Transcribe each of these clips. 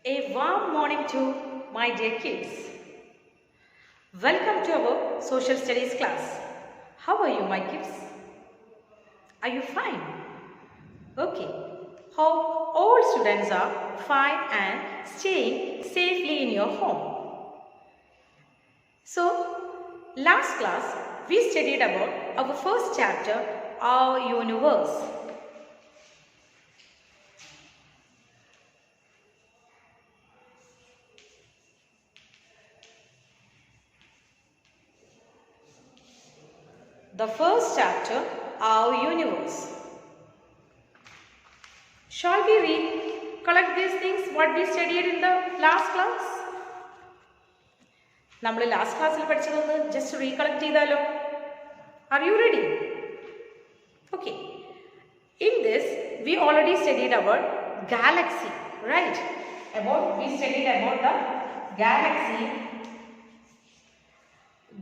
A warm morning to my dear kids. Welcome to our social studies class. How are you, my kids? Are you fine? Okay. Hope all students are fine and staying safely in your home. So, last class we studied about our first chapter, our universe. The first chapter, our universe. Shall we recollect these things what we studied in the last class? നമ്മൾ last ക്ലാസ്സിൽ പഠിച്ചതൊന്ന് just recollect ചെയ്താലോ? Are you ready? Okay. In this, we already studied about galaxy, right? We studied about the galaxy,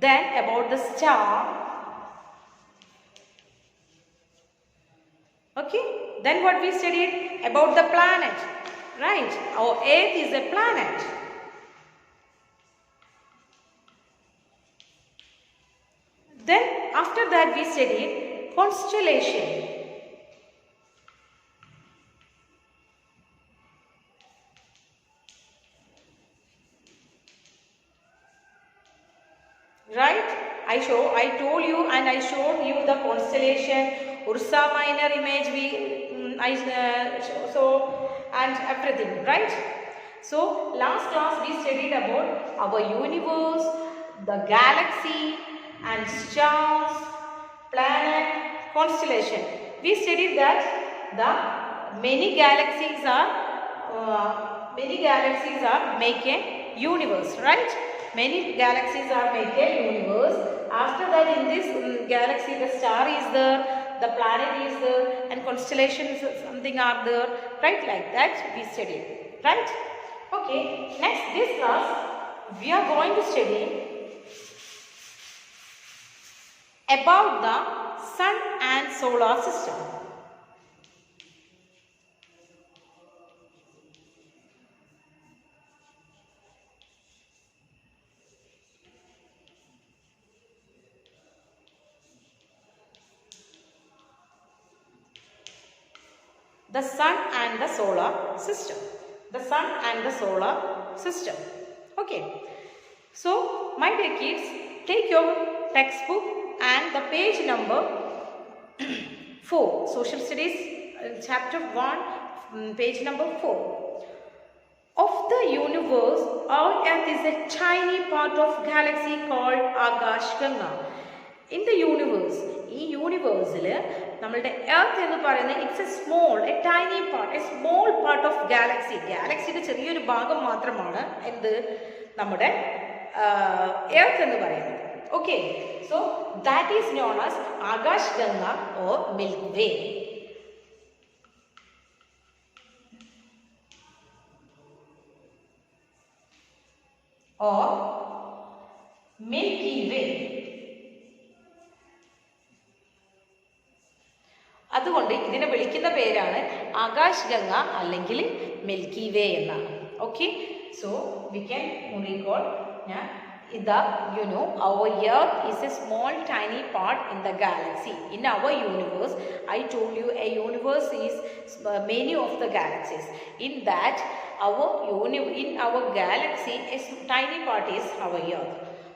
then about the star. Okay, then what we studied about the planet, right? Our Earth is a planet. Then after that we studied constellation. Right? I told you and I showed you the constellation, Ursa Minor image I saw and everything, right? So last class we studied about our universe, the galaxy and stars, planet, constellation. We studied that the many galaxies are make a universe, right? Many galaxies are make a universe. After that, in this galaxy, the star is there, the planet is there, and constellations something are there, right? Like that we studied, right? Okay. Next, this class we are going to study about the sun and solar system. The sun and the solar system. The sun and the solar system. Okay. So, my dear kids, take your textbook and the page number 4. Social Studies, chapter 1, page number 4. Of the universe, our Earth is a tiny part of galaxy called Akash Ganga. In the universe, ഈ യൂണിവേഴ്സിൽ നമ്മളുടെ earth എന്ന് പറയുന്നത് it's a tiny part, a small part of galaxy. ഗാലക്സിയുടെ ചെറിയൊരു ഭാഗം മാത്രമാണ് എന്ത് നമ്മുടെ എർത്ത് എന്ന് പറയുന്നത്. Okay, so that is known as Akash Ganga or Milky Way. or Milky Way. അതുകൊണ്ട് ഇതിനെ വിളിക്കുന്ന പേരാണ് ആകാശ് ഗംഗ അല്ലെങ്കിൽ മിൽക്കി വേ എന്നാണ്. Okay, so we can recall our Earth is a small tiny part in the galaxy. In our universe, I told you a universe is many of the galaxies. In that in our galaxy, a tiny part is our Earth.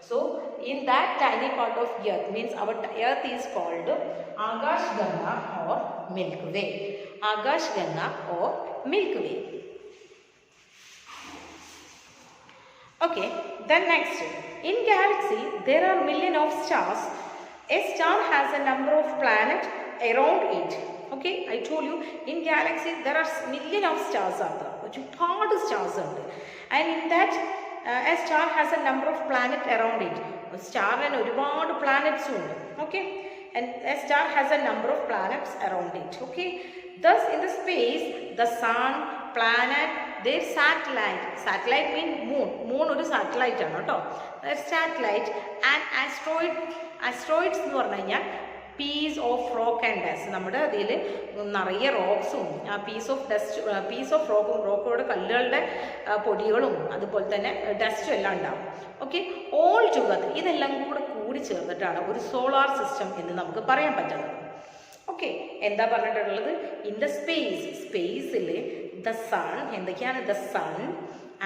So in that tiny part of Earth means our Earth is called Akash Ganga or Milky Way. Akash Ganga or Milky Way. Okay, then next, in galaxy there are million of stars. A star has a number of planets around it. Okay, I told you in galaxy there are million of stars are there. ഒരുപാട് stars ഉണ്ട്. And in that a star has a number of planets around it. സ്റ്റാറിന് ഒരുപാട് പ്ലാനറ്റ്സും ഉണ്ട്. Okay, and a star has a number of planets around it. Okay, thus in the space the sun, planet, their satellite mean moon ഒരു satellite ആണ് കേട്ടോ. Satellite and asteroids എന്ന് പറഞ്ഞു കഴിഞ്ഞാൽ piece of rock and dust. നമ്മുടെ അതിൽ നിറയെ റോക്സും piece of റോക്കോടെ കല്ലുകളുടെ പൊടികളും അതുപോലെ തന്നെ ഡസ്റ്റും എല്ലാം ഉണ്ടാവും. ഓക്കെ, ഓൾ ടുഗദർ ഇതെല്ലാം കൂടി ചേർന്നിട്ടാണ് ഒരു സോളാർ സിസ്റ്റം എന്ന് നമുക്ക് പറയാൻ പറ്റുന്നത്. ഓക്കെ, എന്താ പറഞ്ഞിട്ടുള്ളത്? ഇൻ ദ സ്പേസിൽ ദ സൺ, എന്തൊക്കെയാണ്? The sun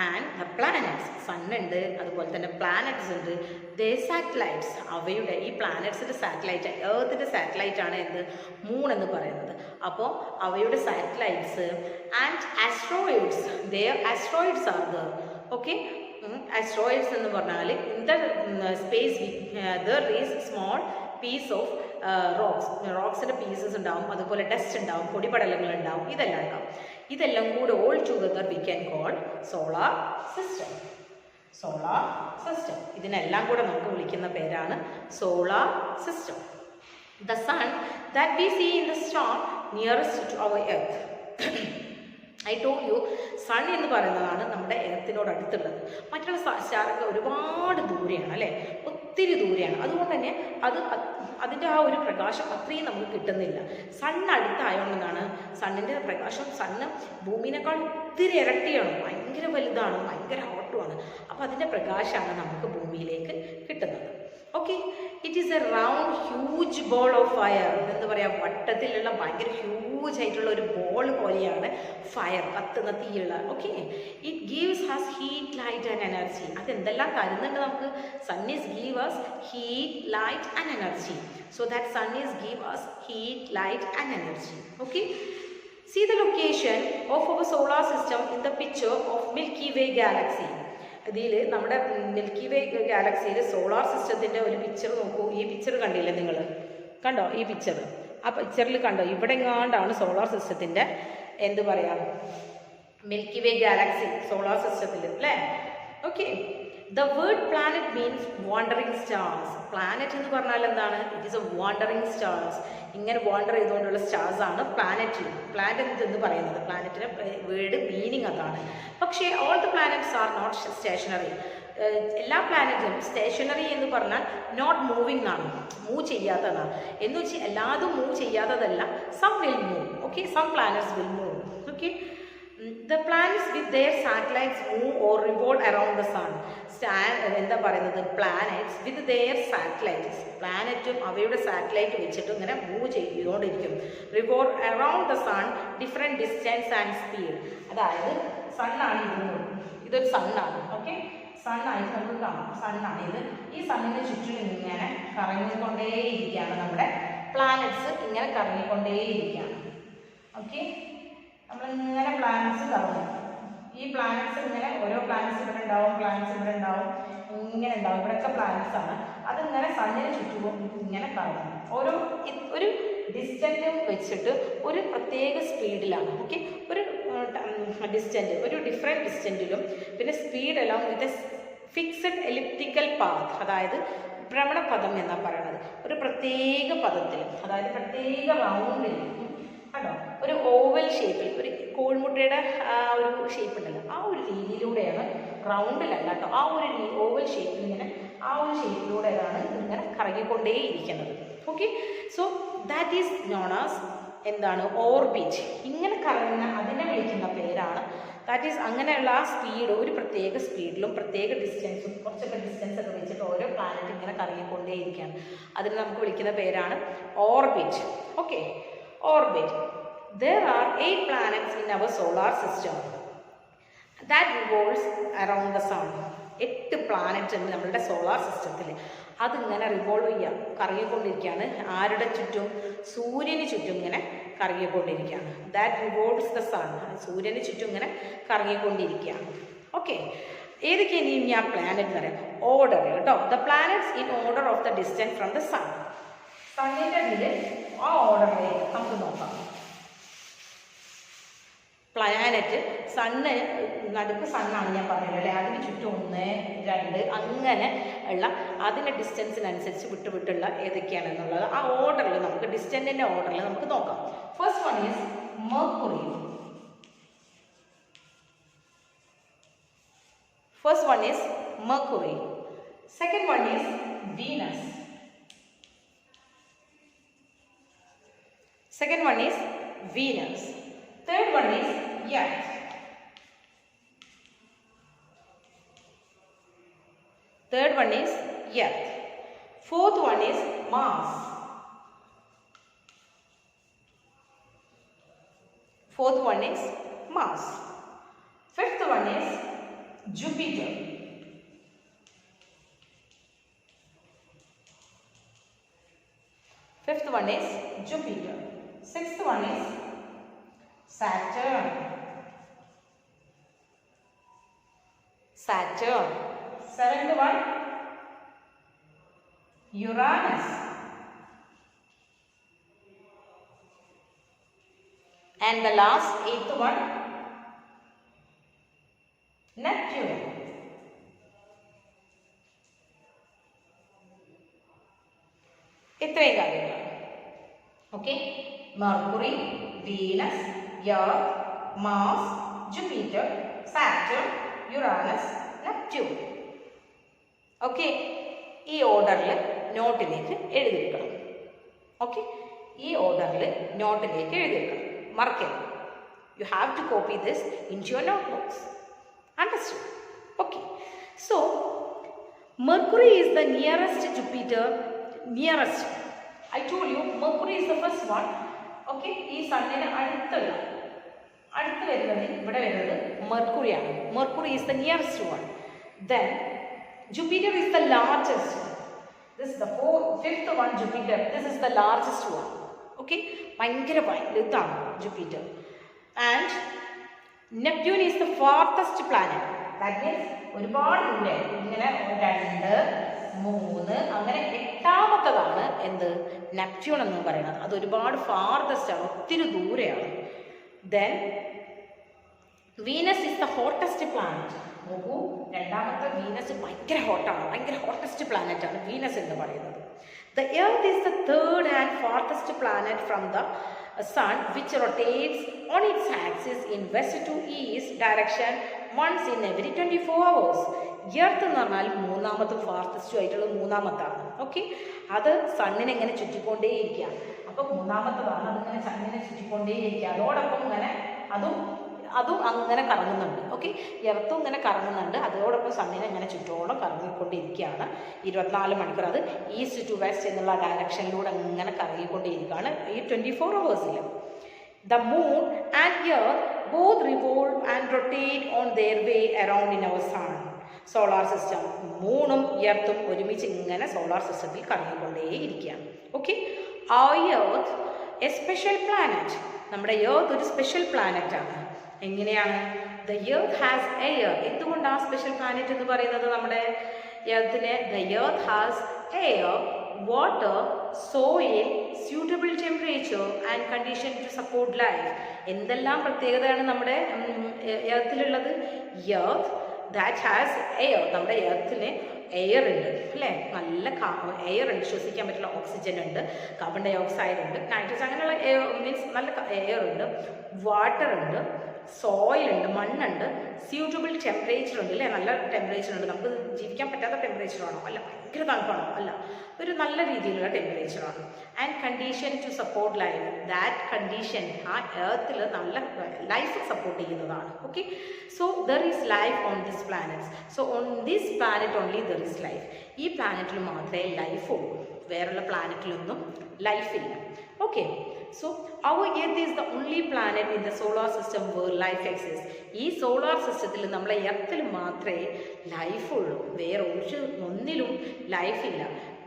and the planets. Sun ഉണ്ട്, അതുപോലെ തന്നെ പ്ലാനറ്റ്സ് ഉണ്ട്. ദ സാറ്റലൈറ്റ്സ്, അവയുടെ ഈ പ്ലാനറ്റ്സിൻ്റെ സാറ്റലൈറ്റ്, എർത്തിൻ്റെ സാറ്റലൈറ്റ് ആണ് എന്ത്? മൂൺ എന്ന് പറയുന്നത്. അപ്പോൾ അവയുടെ satellites and asteroids, asteroids are there. Okay, asteroids എന്ന് പറഞ്ഞാൽ in the space there is small piece of റോക്സിൻ്റെ പീസസ് ഉണ്ടാവും, അതുപോലെ ഡസ്റ്റ് ഉണ്ടാവും, പൊടിപടലങ്ങൾ ഉണ്ടാവും, ഇതെല്ലാം ഉണ്ടാവും. ഇതെല്ലാം കൂടെ all together we can call solar system. Solar system ഇതിനെല്ലാം കൂടെ നമുക്ക് വിളിക്കുന്ന പേരാണ് solar system. The sun that we see in the star nearest to our earth. I told you, sun എന്ന് പറയുന്നതാണ് നമ്മുടെ എർത്തിനോട് അടുത്തുള്ളത്. മറ്റുള്ള സ്റ്റാറൊക്കെ ഒരുപാട് ദൂരെയാണ് അല്ലേ, ഒത്തിരി ദൂരെയാണ്. അതുകൊണ്ട് തന്നെ അതിൻ്റെ ആ ഒരു പ്രകാശം അത്രയും നമുക്ക് കിട്ടുന്നില്ല. സണ്ണ് അടുത്തായതുകൊണ്ടാണ് സണ്ണിൻ്റെ പ്രകാശം, സണ്ണ് ഭൂമിനേക്കാൾ ഒത്തിരി ഇരട്ടിയാണ്, ഭയങ്കര വലുതാണ്, ഭയങ്കര ഹോട്ടുമാണ്. അപ്പോൾ അതിൻ്റെ പ്രകാശമാണ് നമുക്ക് ഭൂമിയിലേക്ക് കിട്ടുന്നത്. Okay, it is A round huge ball of fire. എന്താ പറയുക, വട്ടത്തിലുള്ള ഭയങ്കര ഹ്യൂജ് ആയിട്ടുള്ള ഒരു ബോൾ പോലെയാണ് ഫയർ, കത്തുന്ന തീയുള്ള. Okay, it gives has heat, light and energy. അതെന്തെല്ലാം തരുന്നുണ്ട് നമുക്ക്? Sun is give us heat, light and energy. So that sun is give us heat, light and energy. Okay, see the location of our solar system in the picture of Milky Way galaxy. ഇതിൽ നമ്മുടെ milky വേ ഗാലക്സിയിൽ solar സിസ്റ്റത്തിൻ്റെ ഒരു picture നോക്കൂ. ഈ picture കണ്ടില്ലേ നിങ്ങൾ? കണ്ടോ ഈ പിക്ചർ? ആ പിക്ചറിൽ കണ്ടോ, ഇവിടെ എങ്ങാണ്ടാണ് സോളാർ സിസ്റ്റത്തിൻ്റെ എന്ത് പറയാ, മിൽക്കി വേ ഗാലക്സി സോളാർ സിസ്റ്റത്തിൽ അല്ലേ? Okay, the word planet means wandering stars. Planet എന്ന് പറഞ്ഞാൽ എന്താണ്? It is a wandering stars. ഇങ്ങനെ വാണ്ടർ ചെയ്തുകൊണ്ടുള്ള സ്റ്റാർസ് ആണ് പ്ലാനറ്റ് എന്ന് പറയുന്നത്. പ്ലാനറ്റിൻ്റെ വേർഡ് മീനിങ് അതാണ്. പക്ഷേ all the planets are not stationary. എല്ലാ പ്ലാനറ്റും സ്റ്റേഷനറി എന്ന് പറഞ്ഞാൽ നോട്ട് മൂവിങ് ആണ്, മൂവ് ചെയ്യാത്തതാണ്. എന്ന് വെച്ചാൽ എല്ലാതും മൂവ് ചെയ്യാത്തതല്ല. Some will move. Okay, some planets will move. Okay, the planets with their satellites move or revolve around the sun. എന്താ പറയുന്നത്? പ്ലാനറ്റ്സ് വിത്ത് ദെയർ സാറ്റലൈറ്റ്സ്, പ്ലാനറ്റും അവയുടെ സാറ്റലൈറ്റ് വെച്ചിട്ട് ഇങ്ങനെ മൂവ് ചെയ്തുകൊണ്ടിരിക്കും. Revolve around the sun different distance and speed. അതായത് സണ്ണാണ് ഇതൊരു സണ്ണാണ്. ഓക്കെ, സണ്ണായിട്ട് നമുക്ക് കാണാം. സണ്ണാണ് ഇത്. ഈ സണ്ണിന് ചുറ്റും ഇങ്ങനെ കറങ്ങിക്കൊണ്ടേയിരിക്കുകയാണ് നമ്മുടെ പ്ലാനറ്റ്സ്, ഇങ്ങനെ കറങ്ങിക്കൊണ്ടേയിരിക്കുകയാണ്. ഓക്കെ, നമ്മളിങ്ങനെ പ്ലാനറ്റ്സ് കറങ്ങും. ഈ പ്ലാനറ്റ്സ് ഇങ്ങനെ ഓരോ പ്ലാനറ്റ്സ് ഇവിടെ ഉണ്ടാവും, പ്ലാനറ്റ്സ് ഇവിടെ ഉണ്ടാവും, ഇങ്ങനെ ഉണ്ടാവും. ഇവിടെയൊക്കെ പ്ലാനറ്റ്സ് ആണ്. അതിങ്ങനെ സണ്ണിന് ചുറ്റും ഇങ്ങനെ കറങ്ങും. ഒരു ഡിസ്റ്റൻറ്റും വെച്ചിട്ട് ഒരു പ്രത്യേക സ്പീഡിലാണ്. ഓക്കെ, ഒരു ഡിസ്റ്റൻറ്റ്, ഒരു ഡിഫറെൻറ്റ് ഡിസ്റ്റൻറ്റിലും പിന്നെ സ്പീഡ് എല്ലാം വിത്ത് ഫിക്സഡ് എലിപ്റ്റിക്കൽ പാത്ത്, അതായത് ഭ്രമണപഥം എന്നാണ് പറയുന്നത്. ഒരു പ്രത്യേക പദത്തിൽ, അതായത് പ്രത്യേക റൗണ്ടിൽ കണ്ടോ, ഒരു ഓവൽ ഷേപ്പിൽ, ഒരു കോഴിമുട്ടയുടെ ഒരു ഷേപ്പ് ഉണ്ടല്ലോ, ആ ഒരു രീതിയിലൂടെയാണ്, റൗണ്ടിലല്ല കേട്ടോ, ആ ഒരു ഓവൽ ഷേപ്പിൽ ഇങ്ങനെ ആ ഒരു ഷേപ്പിലൂടെയാണ് ഇങ്ങനെ കറങ്ങിക്കൊണ്ടേയിരിക്കുന്നത്. Okay, so that is known as എന്താണ്? ഓർബിറ്റ്. ഇങ്ങനെ കറങ്ങുന്ന അതിനെ വിളിക്കുന്ന പേരാണ് ദാറ്റ് ഈസ്. അങ്ങനെയുള്ള ആ സ്പീഡ്, ഒരു പ്രത്യേക സ്പീഡിലും പ്രത്യേക ഡിസ്റ്റൻസും കുറച്ചൊക്കെ ഡിസ്റ്റൻസ് ഒക്കെ വെച്ചിട്ട് ഓരോ പ്ലാനറ്റ് ഇങ്ങനെ കറങ്ങിക്കൊണ്ടേയിരിക്കുകയാണ്. അതിന് നമുക്ക് വിളിക്കുന്ന പേരാണ് orbit. Okay, orbit. There are 8 planets in our solar system that revolves around the sun. 8 planet ഉണ്ട് നമ്മളുടെ സോളാർ സിസ്റ്റത്തിൽ. അതിങ്ങനെ റിവോൾവ് ചെയ്യുക, കറങ്ങിക്കൊണ്ടിരിക്കുകയാണ്. ആരുടെ ചുറ്റും? സൂര്യന് ചുറ്റും ഇങ്ങനെ കറങ്ങിക്കൊണ്ടിരിക്കുകയാണ്. That revolves the sun. സൂര്യന് ചുറ്റും ഇങ്ങനെ കറങ്ങിക്കൊണ്ടിരിക്കുകയാണ്. ഓക്കെ, ഏതൊക്കെയാണ് ഇനി ആ പ്ലാനറ്റ് എന്ന് പറയാം? ഓർഡർ കേട്ടോ. The planets in order of the distance from the sun. സണ്ണിൻ്റെ ഇതിൽ ആ ഓർഡറിലേക്ക് നമുക്ക് നോക്കാം. പ്ലാനറ്റ് സണ്ണ് നടുക്ക് സണ്ണാണ് ഞാൻ പറഞ്ഞത് അല്ലേ, അതിന് ചുറ്റും 1, 2 അങ്ങനെ ഉള്ള അതിൻ്റെ ഡിസ്റ്റൻസിനനുസരിച്ച് വിട്ടുള്ള ഏതൊക്കെയാണെന്നുള്ളത് ആ ഓർഡറിൽ നമുക്ക് ഡിസ്റ്റൻറ്റിൻ്റെ ഓർഡറിൽ നമുക്ക് നോക്കാം. First one is Mercury. Second one is Venus. Second one is Venus. Third one is Earth. Third one is Earth. Fourth one is Mars. Fourth one is Mars. Fifth one is Jupiter. Fifth one is Jupiter. Sixth one is Saturn. Saturn. Seventh one, Uranus. And the last, eighth one, Neptune. ഇത്രയും കാര്യങ്ങൾ. Okay, Mercury, Venus, Earth, Mars, Jupiter, Saturn, Uranus, Neptune. Okay, ഈ ഓർഡറിൽ നോട്ടിലേക്ക് എഴുതിയിരിക്കണം. Okay, ഈ ഓർഡറിൽ നോട്ടിലേക്ക് എഴുതിയിരിക്കണം. മറക്കരുത്. You have to copy this in your notebooks. Understood? Okay, so Mercury is the nearest Jupiter. Nearest. I told you Mercury is the first one. Okay, ഈ സണ്ണിന് അടുത്ത് വരുന്നത് ഇവിടെ വരുന്നത് Mercury ആണ്. Mercury is the nearest one. Then Jupiter is the largest one. This is the fifth one, Jupiter. This is the largest one. Okay, ഭയങ്കര വലുതാണ് Jupiter. And Neptune is the farthest planet. That means ഒരുപാട് ദൂരെ, ഇങ്ങനെ 2, 3 അങ്ങനെ എട്ടാമത്തതാണ് എന്ത്, Neptune എന്ന് പറയുന്നത്. അത് ഒരുപാട് ഫാർദസ്റ്റ് ആണ്, ഒത്തിരി ദൂരെയാണ്. Then Venus is the hottest planet. നോക്കൂ, രണ്ടാമത്തെ വീനസ് ഭയങ്കര ഹോട്ടാണ്, ഭയങ്കര ഹോട്ടസ്റ്റ് പ്ലാനറ്റ് ആണ് വീനസ് എന്ന് പറയുന്നത്. The Earth is the third and farthest planet from the Sun, which rotates on its axis in west to east direction once in every 24 hours. Earth എന്ന് പറഞ്ഞാൽ മൂന്നാമത്തും ഫാർത്തസ്റ്റും ആയിട്ടുള്ള മൂന്നാമത്താണ്. ഓക്കെ, അത് സണ്ണിനെ ഇങ്ങനെ ചുറ്റിക്കൊണ്ടേയിരിക്കുക. അപ്പോൾ മൂന്നാമത്തതാണ്, അതിങ്ങനെ സണ്ണിനെ ചുറ്റിക്കൊണ്ടേയിരിക്കുക. അതോടൊപ്പം ഇങ്ങനെ അതും അങ്ങനെ കറങ്ങുന്നുണ്ട്. ഓക്കെ, എർത്തും ഇങ്ങനെ കറങ്ങുന്നുണ്ട്, അതോടൊപ്പം സണ്ണിനെ ഇങ്ങനെ ചുറ്റോളം കറങ്ങിക്കൊണ്ടിരിക്കുകയാണ് 24 മണിക്കൂർ. അത് ഈസ്റ്റ് ടു വെസ്റ്റ് എന്നുള്ള ഡയറക്ഷനിലൂടെ അങ്ങനെ കറങ്ങിക്കൊണ്ടിരിക്കുകയാണ് ഈ 24 hours. The moon and earth both revolve and rotate on their way around in our sun. Solar system, മൂണും എർത്തും ഒരുമിച്ച് ഇങ്ങനെ സോളാർ സിസ്റ്റത്തിൽ കറങ്ങിക്കൊണ്ടേയിരിക്കുകയാണ്. Okay, earth a special planet. നമ്മുടെ എർത്ത് ഒരു സ്പെഷ്യൽ പ്ലാനറ്റ് ആണ്. എങ്ങനെയാണ്? The earth has air. എന്തുകൊണ്ടാണ് സ്പെഷ്യൽ പ്ലാനറ്റ് എന്ന് പറയുന്നത്? നമ്മുടെ എർത്തിന് the earth has air, water, soil, suitable temperature and condition to support life. എന്തെല്ലാം പ്രത്യേകതയാണ് നമ്മുടെ എർത്തിലുള്ളത്? Earth that has air. നമ്മുടെ എർത്തിന് എയർ ഉണ്ട് അല്ലേ, നല്ല എയർ ഉണ്ട്, ശ്വസിക്കാൻ പറ്റുന്ന ഓക്സിജൻ ഉണ്ട്, കാർബൺ ഡൈ ഓക്സൈഡ് ഉണ്ട്, നൈട്രജൻ, അങ്ങനെയുള്ള മീൻസ് നല്ല എയർ ഉണ്ട്, വാട്ടർ ഉണ്ട്, സോയിൽ ഉണ്ട്, മണ്ണുണ്ട്, സ്യൂട്ടബിൾ ടെമ്പറേച്ചർ ഉണ്ട് അല്ലേ, നല്ല ടെമ്പറേച്ചർ ഉണ്ട്. നമുക്ക് ജീവിക്കാൻ പറ്റാത്ത ടെമ്പറേച്ചറാണോ? അല്ല. ഭയങ്കര തണുപ്പാണോ? അല്ല, ഒരു നല്ല രീതിയിലുള്ള ടെമ്പറേച്ചറാണ്. And condition to support life. That condition ആ എർത്തിൽ നല്ല ലൈഫ് സപ്പോർട്ട് ചെയ്യുന്നതാണ്. Okay, so there is life on this planets. So on this planet only there is life. ഈ പ്ലാനറ്റിൽ മാത്രമേ ലൈഫ് ഉള്ളൂ, വേറെയുള്ള പ്ലാനറ്റിലൊന്നും ലൈഫില്ല. ഓക്കെ, so our earth is the only planet in the solar system where life exists. ഈ solar സിസ്റ്റത്തിൽ നമ്മളെ എർത്തിൽ മാത്രമേ ലൈഫ് ഉള്ളൂ, വേറെ ഒന്നിലും ലൈഫില്ല,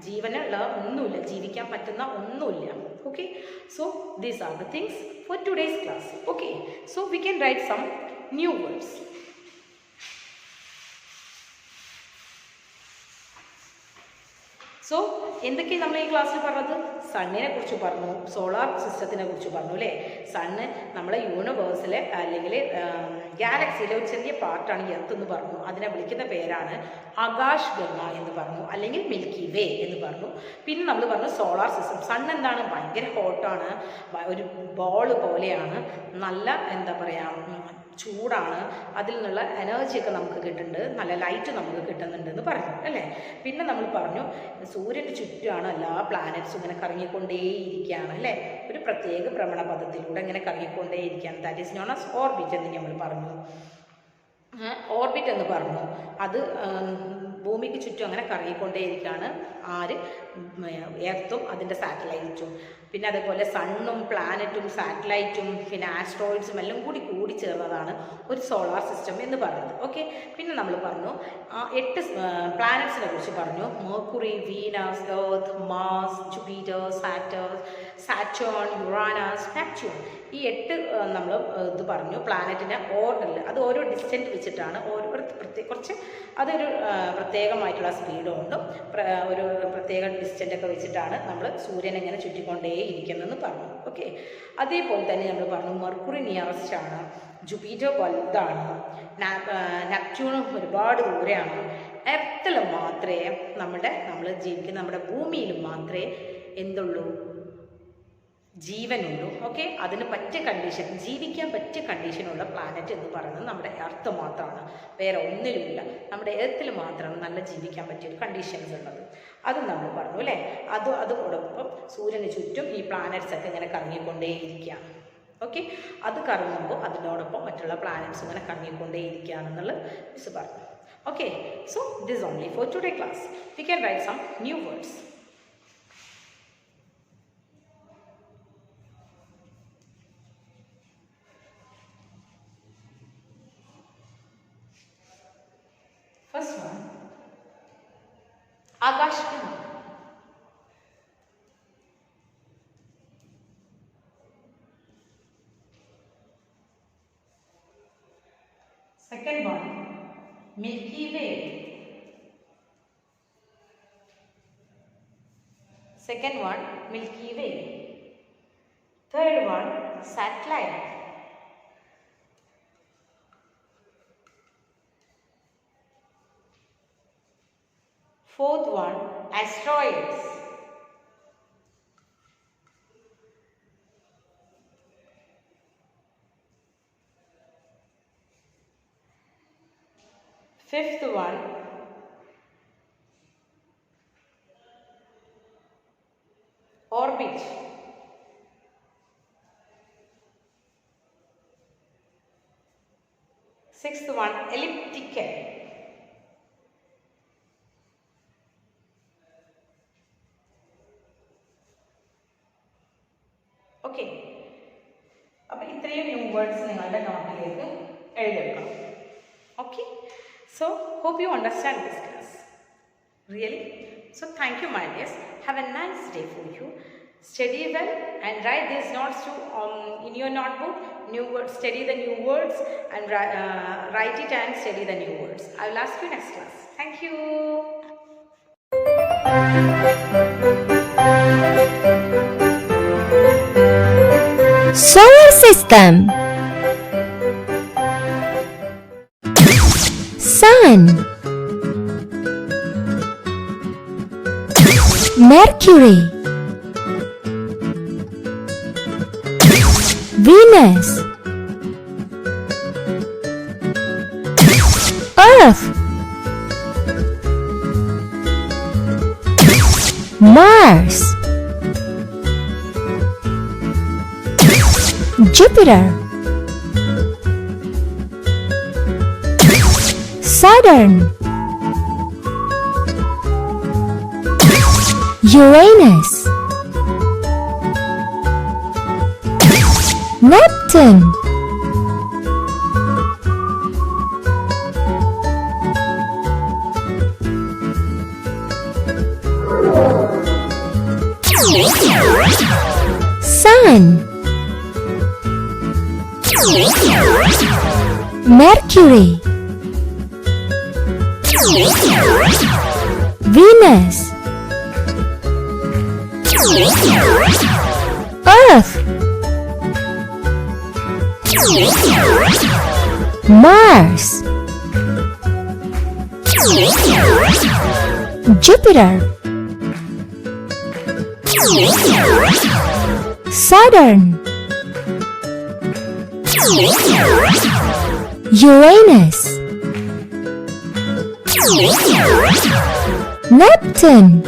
ജീവനുള്ള ഒന്നുമില്ല, ജീവിക്കാൻ പറ്റുന്ന ഒന്നുമില്ല. Okay, so these are the things for today's class. Okay, so we can write some new words. So എന്തൊക്കെയാണ് നമ്മൾ ഈ ക്ലാസ്സിൽ പറഞ്ഞത്? സണ്ണിനെ കുറിച്ച് പറഞ്ഞു, സോളാർ സിസ്റ്റത്തിനെ കുറിച്ച് പറഞ്ഞു അല്ലേ. സണ്ണ് നമ്മളെ യൂണിവേഴ്സിലെ അല്ലെങ്കിൽ ഗാലക്സിയിലെ ഒരു ചെറിയ പാർട്ടാണ് എർത്ത് എന്ന് പറഞ്ഞു. അതിനെ വിളിക്കുന്ന പേരാണ് ആകാശ് ഗംഗ എന്ന് പറഞ്ഞു, അല്ലെങ്കിൽ മിൽക്കി വേ എന്ന് പറഞ്ഞു. പിന്നെ നമ്മൾ പറഞ്ഞു സോളാർ സിസ്റ്റം. സൺ എന്താണ്? ഭയങ്കര ഹോട്ടാണ്, ഒരു ബോൾ പോലെയാണ്, നല്ല എന്താ പറയുക ചൂടാണ്, അതിൽ നിന്നുള്ള എനർജിയൊക്കെ നമുക്ക് കിട്ടുന്നുണ്ട്, നല്ല ലൈറ്റ് നമുക്ക് കിട്ടുന്നുണ്ടെന്ന് പറഞ്ഞു അല്ലേ. പിന്നെ നമ്മൾ പറഞ്ഞു സൂര്യന് ചുറ്റുമാണ് എല്ലാ പ്ലാനറ്റ്സും ഇങ്ങനെ കറങ്ങിക്കൊണ്ടേയിരിക്കുകയാണ് അല്ലേ, ഒരു പ്രത്യേക ഭ്രമണപഥത്തിലൂടെ ഇങ്ങനെ കറങ്ങിക്കൊണ്ടേയിരിക്കുകയാണ്. That is known as orbit എന്ന് നമ്മൾ പറഞ്ഞു. ഓർബിറ്റ് എന്ന് പറഞ്ഞു, അത് ഭൂമിക്ക് ചുറ്റും അങ്ങനെ കറങ്ങിക്കൊണ്ടേയിരിക്കുകയാണ്. ആര്? എർത്തും അതിൻ്റെ സാറ്റലൈറ്റും. പിന്നെ അതേപോലെ സണ്ണും പ്ലാനറ്റും സാറ്റലൈറ്റും പിന്നെ ആസ്ട്രോയിഡ്സും എല്ലാം കൂടി ചേർന്നതാണ് ഒരു സോളാർ സിസ്റ്റം എന്ന് പറയുന്നത്. ഓക്കെ, പിന്നെ നമ്മൾ പറഞ്ഞു 8 പ്ലാനറ്റ്സിനെ കുറിച്ച് പറഞ്ഞു. Mercury, Venus, Earth, Mars, Jupiter, Saturn, Uranus, Neptune. ഈ 8 നമ്മൾ ഇത് പറഞ്ഞു പ്ലാനറ്റിൻ്റെ ഓർഡറിൽ. അത് ഓരോ ഡിസ്റ്റൻറ്റ് വെച്ചിട്ടാണ്, കുറച്ച് അതൊരു പ്രത്യേകമായിട്ടുള്ള സ്പീഡുകൊണ്ടും ഒരു പ്രത്യേക ഡിസ്റ്റൻ്റൊക്കെ വെച്ചിട്ടാണ് നമ്മൾ സൂര്യൻ എങ്ങനെ ചുറ്റിക്കൊണ്ടേ ഇരിക്കുന്നതെന്ന് പറഞ്ഞു. ഓക്കെ, അതേപോലെ തന്നെ നമ്മൾ പറഞ്ഞു മെർക്കുറി നിയറസ്റ്റ് ആണ്, ജൂപ്പിറ്റർ വലുതാണ്, നെപ്റ്റ്യൂൺ ഒരുപാട് ദൂരെയാണ്. എർത്തിൽ മാത്രമേ നമ്മൾ ജീവിക്കുന്ന നമ്മുടെ ഭൂമിയിൽ മാത്രമേ എന്തുള്ളൂ? ജീവനുള്ളൂ. ഓക്കെ, അതിന് പറ്റിയ കണ്ടീഷൻ, ജീവിക്കാൻ പറ്റിയ കണ്ടീഷനുള്ള പ്ലാനറ്റ് എന്ന് പറയുന്നത് നമ്മുടെ എർത്ത് മാത്രമാണ്, വേറെ ഒന്നിലുമില്ല. നമ്മുടെ എർത്തിൽ മാത്രമാണ് നല്ല ജീവിക്കാൻ പറ്റിയൊരു കണ്ടീഷൻസ് ഉള്ളത്. അത് നമ്മൾ പറഞ്ഞു അല്ലേ. അതോടൊപ്പം സൂര്യന് ചുറ്റും ഈ പ്ലാനറ്റ്സ് ഒക്കെ ഇങ്ങനെ കറങ്ങിക്കൊണ്ടേയിരിക്കുകയാണ്. ഓക്കെ, അത് കറങ്ങുമ്പോൾ അതിനോടൊപ്പം മറ്റുള്ള പ്ലാനറ്റ്സ് ഇങ്ങനെ കറങ്ങിക്കൊണ്ടേയിരിക്കുകയാണെന്നുള്ള മിസ് പറഞ്ഞു. Okay, so this only for today class. We can write some new words. First one, Akash Kumar. Second one, Milky Way. Second one, Milky Way. Third one, satellite. Fourth one, asteroids. Fifth one, orbit. Sixth one, elliptical. Okay, അപ്പോൾ ഇത്രയും new words നിങ്ങളുടെ നോട്ടിലേക്ക് എഴുതിയെടുക്കണം. Okay, so hope you understand this class really. So thank you my dears, have a nice day for you. Study well and write these notes to in your notebook. New words, study the new words and write it and study the new words. I will ask you next class. Thank you. Solar system. Sun, Mercury, Venus, Earth, Mars, Jupiter, Saturn, Uranus, Neptune, Sun, Mercury, Venus, Earth, Mars, Jupiter, Saturn, Uranus, Neptune.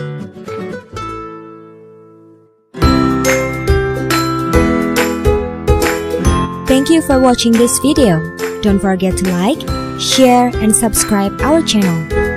Thank you for watching this video. Don't forget to like, share, and subscribe our channel.